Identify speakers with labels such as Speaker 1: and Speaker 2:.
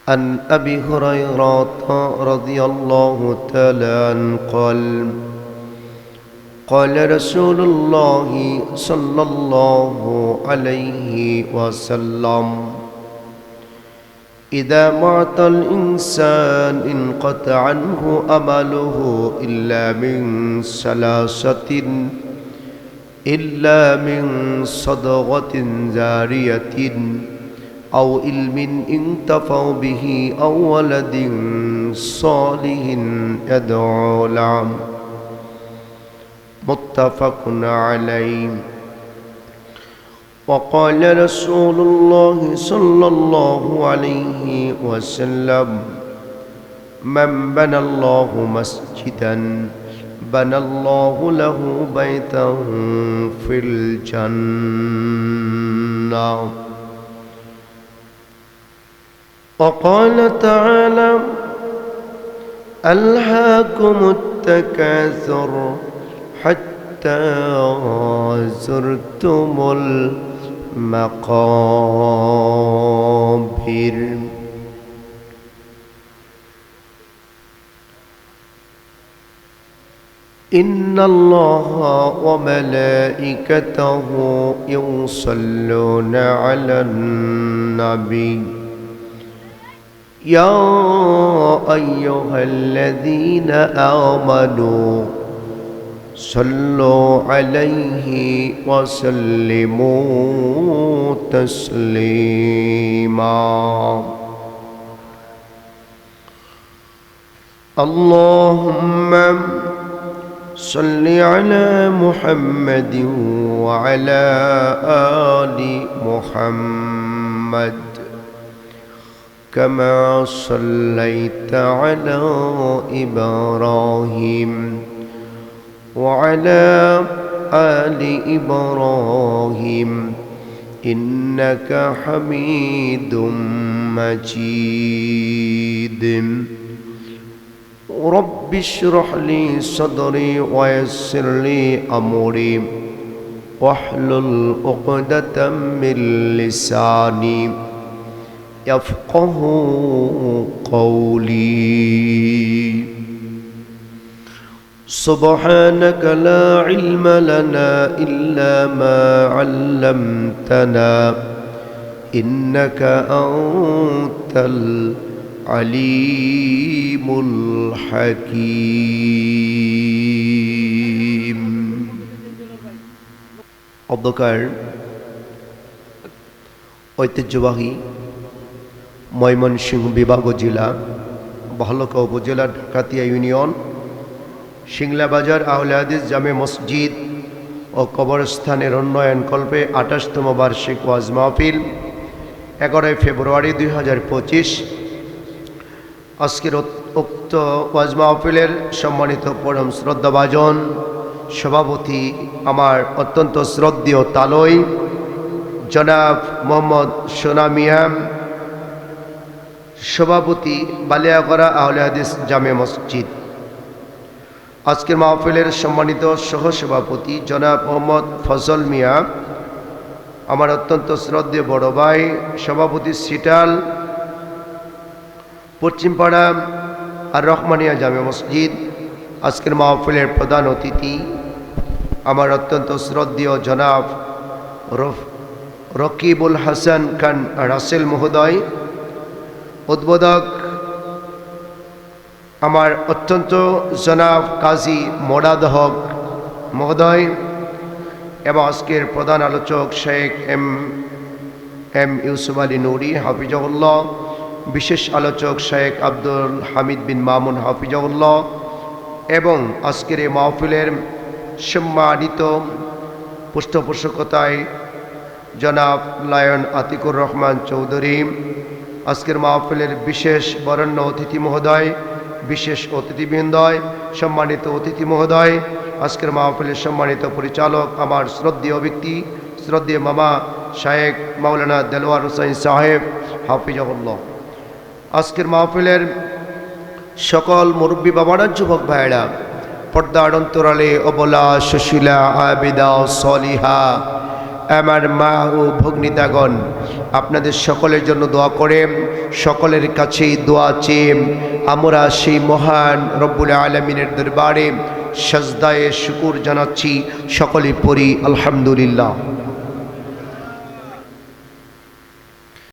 Speaker 1: عن أبي هريرة رضي الله تعالى عنه قال قال رسول الله صلى الله عليه وسلم إذا مات الإنسان انقطع عنه أمله إلا من صدقة جارية أو علم انتفع به أو ولد صالح يدعو له متفق عليه. وقال رسول الله صلى الله عليه وسلم من بنى الله مسجدا بنى الله له بيتا في الجنة. وقال تعالى ألهاكم التكاثر حتى زرتم المقابر. إن الله وملائكته يصلون على النبي يا أيها الذين آمنوا صلوا عليه وسلموا تسليما. اللهم صل على محمد وعلى آل محمد كما صليت على إبراهيم وعلى آل إبراهيم إنك حميد مجيد. رب اشرح لي صدري ويسر لي أمري واحلل عقدة من لساني يفقه قولي. سبحانك لا علم لنا إلا ما علمتنا إنك أنت العليم الحكيم. অধ্যকার ঐতিহ্যবাহী ময়মনসিংহ বিভাগ জেলা ভালুকা উপজেলা ডাকাতিয়া ইউনিয়ন সিংলা বাজার আহলে হাদিস জামে মসজিদ ও কবরস্থানের উন্নয়ন কল্পে ২৮তম বার্ষিক ওয়াজ মাহফিল ১১ ফেব্রুয়ারি ২০২৫। আজকের উক্ত ওয়াজ মাহফিলের সম্মানিত পরম শ্রদ্ধাভাজন সভাপতি আমার অত্যন্ত শ্রদ্ধেয় তালই জনাব মোহাম্মদ সোনা মিয়া, সভাপতি বালিয়াগড়া আহলে হাদিস জামে মসজিদ। আজকের মাহফিলের সম্মানিত সহসভাপতি জনাব মোহাম্মদ ফজল মিয়া, আমার অত্যন্ত শ্রদ্ধেয় বড় ভাই, সভাপতি সিটাল পশ্চিমপাড়া আর রহমানিয়া জামে মসজিদ। আজকের মাহফিলের প্রধান অতিথি আমার অত্যন্ত শ্রদ্ধেয় জনাব রকিবুল হাসান খান রাসেল মহোদয়। উদ্বোধক আমার অত্যন্ত জনাব কাজী মোরাদ হক মহোদয় এবং আজকের প্রধান আলোচক শেখ এম ইউসুফ আলী নুরি হাফিজাহুল্লাহ, বিশেষ আলোচক শেখ আব্দুল হামিদ বিন মামুন হাফিজাহুল্লাহ এবং আজকের এই মাহফিলের সম্মানিত পৃষ্ঠপোষকতায় জনাব লায়ন আতিকুর রহমান চৌধুরী। আজকের মাহফিলের বিশেষ বরেণ্য অতিথি মহোদয়, বিশেষ অতিথিবৃন্দয়, সম্মানিত অতিথি মহোদয়, আজকের মাহফিলের সম্মানিত পরিচালক আমার শ্রদ্ধেয় ব্যক্তি, শ্রদ্ধেয় মামা শায়েখ মাওলানা দেলোয়ার হোসেন সাহেব হাফিজাহুল্লাহ। আজকের মাহফিলের সকল মুরব্বী বাবারা, যুবক ভাইয়েরা, পর্দার অন্তরালে অবলা সুশীলা আবিদা সলিহা আমার মা ও ভগ্নিতাগণ, আপনাদের সকলের জন্য দোয়া করে সকলের কাছেই দোয়া চেয়ে আমরা সেই মহান রব্বুল আলামিনের দরবারে সাজদায়ে শুকুর জানাচ্ছি। সকলে পড়ি আলহামদুলিল্লাহ।